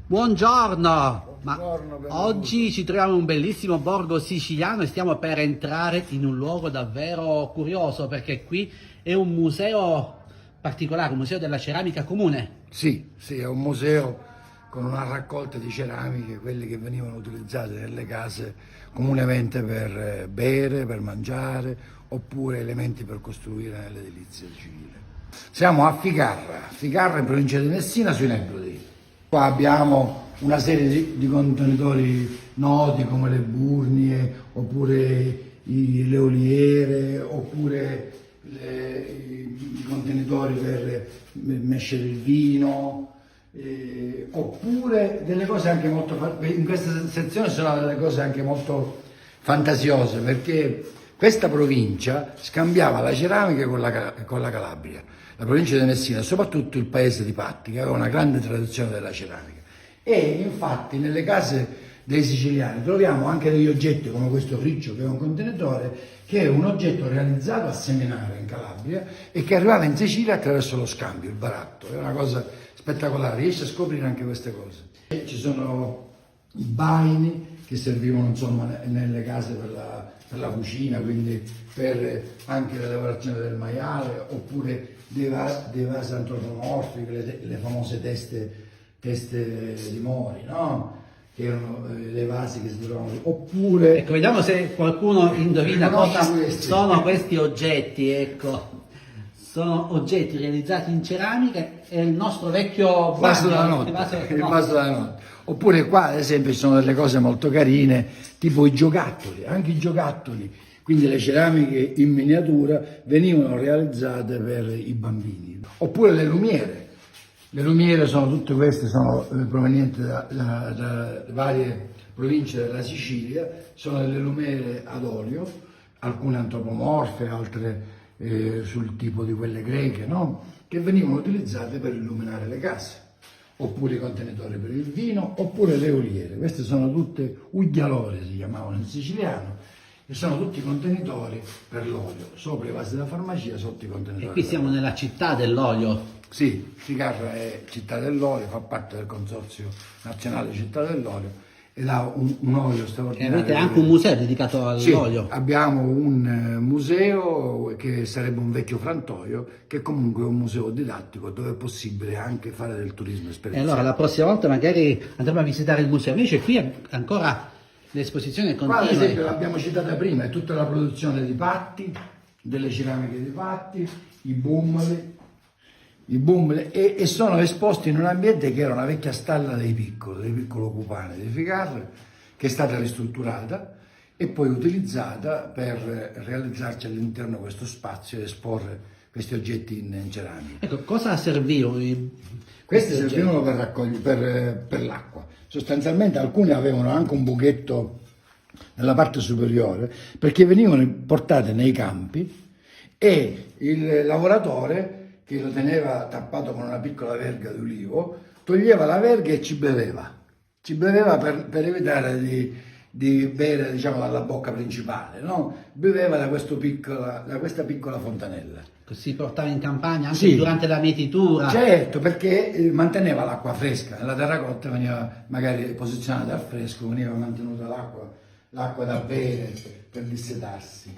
Buongiorno, Buongiorno, benvenuto. oggi ci troviamo in un bellissimo borgo siciliano e stiamo per entrare in un luogo davvero curioso perché qui è un museo particolare, un museo della ceramica comune. Sì, è un museo con una raccolta di ceramiche, quelle che venivano utilizzate nelle case comunemente per bere, per mangiare, oppure elementi per costruire nell'edilizia civile. Siamo a Ficarra in provincia di Messina, sui Nebrodi. Qua abbiamo una serie di contenitori noti come le burnie, oppure le oliere, oppure i contenitori per mescere il vino, oppure delle cose anche molto, in questa sezione sono delle cose anche molto fantasiose, perché questa provincia scambiava la ceramica con la Calabria, la provincia di Messina e soprattutto il paese di Patti, che aveva una grande tradizione della ceramica. E infatti nelle case dei siciliani troviamo anche degli oggetti come questo friccio, che è un contenitore, che è un oggetto realizzato a Seminara in Calabria e che arrivava in Sicilia attraverso lo scambio, il baratto. È una cosa spettacolare, riesce a scoprire anche queste cose. E ci sono i baini che servivano insomma nelle case per la cucina, quindi per anche la lavorazione del maiale, oppure dei vasi antropomorfi, le famose teste di mori, no? Che erano dei vasi che si trovavano, oppure... Ecco, vediamo se qualcuno indovina cosa questi. sono questi oggetti, ecco. Sono oggetti realizzati in ceramica e il nostro vecchio vaso della bagno, notte, il no. vaso della notte. Oppure qua ad esempio ci sono delle cose molto carine, tipo i giocattoli, anche i giocattoli, quindi le ceramiche in miniatura venivano realizzate per i bambini. Oppure le lumiere. Le lumiere sono tutte queste, sono provenienti da varie province della Sicilia, sono delle lumiere ad olio, alcune antropomorfe, altre sul tipo di quelle greche, no? Che venivano utilizzate per illuminare le case, oppure i contenitori per il vino, oppure le oliere. Queste sono tutte uglialore, si chiamavano in siciliano, e sono tutti contenitori per l'olio, sopra i vasi da farmacia, sotto i contenitori. E qui siamo nella città dell'olio. Sì, Ficarra è città dell'olio, fa parte del Consorzio Nazionale Città dell'Olio ed ha un olio E straordinario. avete anche un museo dedicato Sì, all'olio. abbiamo un museo che sarebbe un vecchio frantoio, che comunque è un museo didattico dove è possibile anche fare del turismo E esperienziale. allora la prossima volta magari andremo a visitare il museo. Invece qui ancora l'esposizione Qua ad continua. esempio l'abbiamo citata prima, è tutta la produzione di Patti, delle ceramiche di Patti, i bummoli e sono esposti in un ambiente che era una vecchia stalla del piccolo Cupane di Ficarra, che è stata ristrutturata e poi utilizzata per realizzarci all'interno questo spazio e esporre questi oggetti in ceramica. Ecco, cosa servivano? Questi servivano per raccogliere per l'acqua. Sostanzialmente alcuni avevano anche un buchetto nella parte superiore perché venivano portate nei campi e il lavoratore che lo teneva tappato con una piccola verga di ulivo toglieva la verga e ci beveva per evitare di bere, diciamo, dalla bocca principale, no? Beveva da questa piccola fontanella. Si portava in campagna anche Sì. durante la mietitura. Certo, perché manteneva l'acqua fresca, nella terracotta veniva magari posizionata al fresco, veniva mantenuta l'acqua da bere per dissetarsi.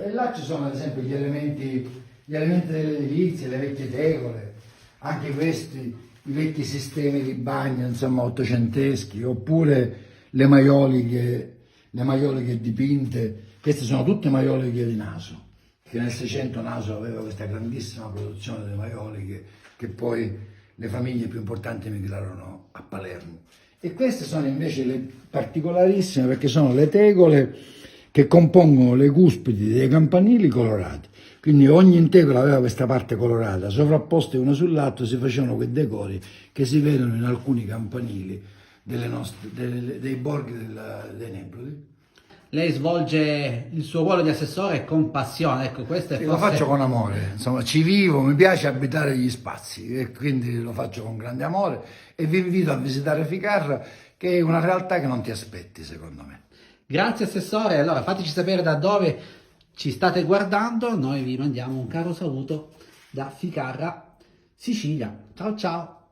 E là ci sono ad esempio gli elementi dell'edilizia, le vecchie tegole, anche questi, i vecchi sistemi di bagno, insomma, ottocenteschi, oppure le maioliche dipinte. Queste sono tutte maioliche di Naso, che nel 600 Naso aveva questa grandissima produzione di maioliche che poi le famiglie più importanti emigrarono a Palermo. E queste sono invece le particolarissime perché sono le tegole che compongono le cuspidi dei campanili colorati. Quindi ogni integra aveva questa parte colorata, sovrapposte una sull'altra si facevano quei decori che si vedono in alcuni campanili dei borghi dei Nebrodi. Lei svolge il suo ruolo di assessore con passione, ecco, questo è Sì, lo faccio con amore, insomma, ci vivo, mi piace abitare gli spazi e quindi lo faccio con grande amore e vi invito a visitare Ficarra, che è una realtà che non ti aspetti, secondo me. Grazie assessore, allora fateci sapere da dove ci state guardando, noi vi mandiamo un caro saluto da Ficarra, Sicilia. Ciao ciao!